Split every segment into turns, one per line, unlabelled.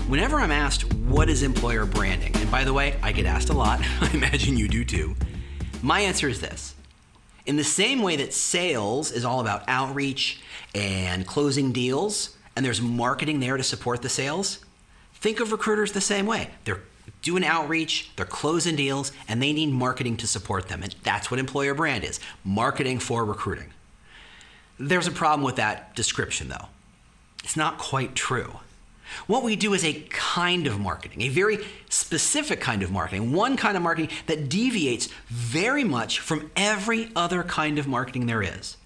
Whenever I'm asked, what is employer branding? And by the way, I get asked a lot. I imagine you do too. My answer is this. In the same way that sales is all about outreach and closing deals, and there's marketing there to support the sales, think of recruiters the same way. They're doing outreach, they're closing deals, and they need marketing to support them. And that's what employer brand is, marketing for recruiting. There's a problem with that description though. It's not quite true. What we do is a kind of marketing, a very specific kind of marketing, one kind of marketing that deviates very much from every other kind of marketing there is.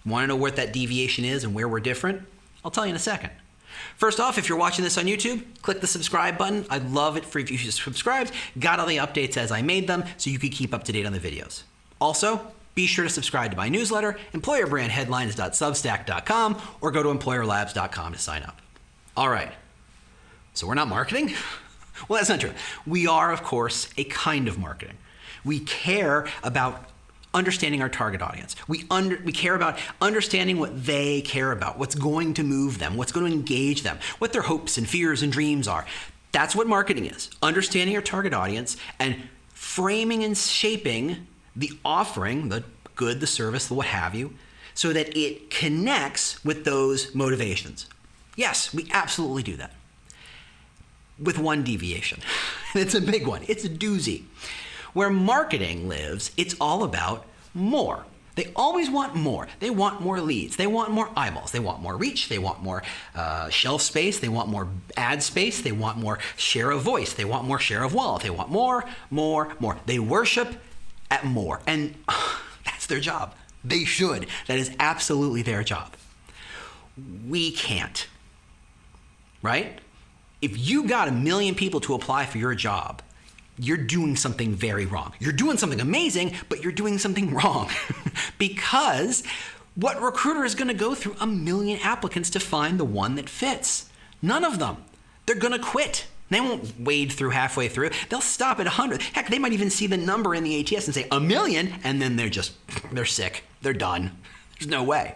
Want to know what that deviation is and where we're different? I'll tell you in a second. First off, if you're watching this on YouTube, click the subscribe button. I'd love it if you subscribed, got all the updates as I made them so you could keep up to date on the videos. Also, be sure to subscribe to my newsletter, employerbrandheadlines.substack.com, or go to employerlabs.com to sign up. All right. So we're not marketing? Well, that's not true. We are, of course, a kind of marketing. We care about understanding our target audience. We care about understanding what they care about, what's going to move them, what's going to engage them, what their hopes and fears and dreams are. That's what marketing is, understanding your target audience and framing and shaping the offering, the good, the service, the what have you, so that it connects with those motivations. Yes, we absolutely do that. With one deviation. It's a big one. It's a doozy. Where marketing lives, it's all about more. They always want more. They want more leads. They want more eyeballs. They want more reach. They want more shelf space. They want more ad space. They want more share of voice. They want more share of wallet. They want more. They worship at more. And that's their job. They should. That is absolutely their job. We can't. Right? If you got 1 million people to apply for your job, you're doing something very wrong. You're doing something amazing, but you're doing something wrong. Because what recruiter is going to go through 1 million applicants to find the one that fits? None of them. They're going to quit. They won't wade through halfway through. They'll stop at 100. Heck, they might even see the number in the ATS and say 1 million, and then they're sick. They're done. There's no way.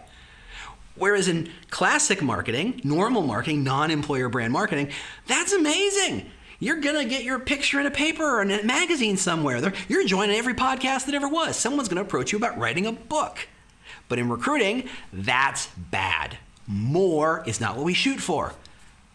Whereas in classic marketing, normal marketing, non-employer brand marketing, that's amazing. You're going to get your picture in a paper or in a magazine somewhere. You're joining every podcast that ever was. Someone's going to approach you about writing a book. But in recruiting, that's bad. More is not what we shoot for.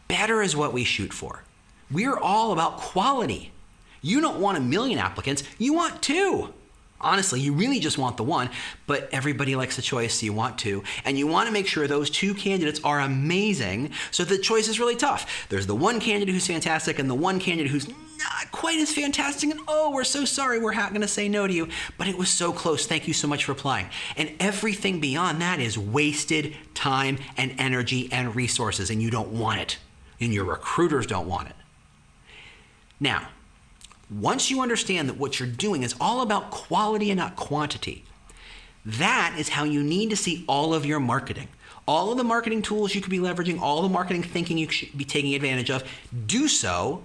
Better is what we shoot for. We're all about quality. You don't want 1 million applicants. You want 2. Honestly, you really just want the one, but everybody likes a choice, so you want 2. And you want to make sure those 2 candidates are amazing, so the choice is really tough. There's the one candidate who's fantastic and the one candidate who's not quite as fantastic, and oh, we're so sorry, we're going to say no to you, but it was so close, thank you so much for applying. And everything beyond that is wasted time and energy and resources, and you don't want it, and your recruiters don't want it. Now, once you understand that what you're doing is all about quality and not quantity, that is how you need to see all of your marketing. All of the marketing tools you could be leveraging, all the marketing thinking you should be taking advantage of, do so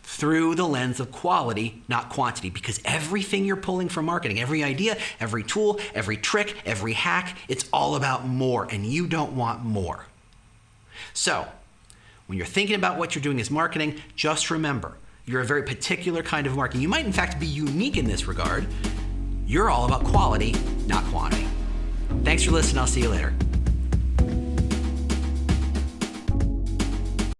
through the lens of quality, not quantity, because everything you're pulling from marketing, every idea, every tool, every trick, every hack, it's all about more, and you don't want more. So, when you're thinking about what you're doing as marketing, just remember, you're a very particular kind of marketing. You might, in fact, be unique in this regard. You're all about quality, not quantity. Thanks for listening. I'll see you later.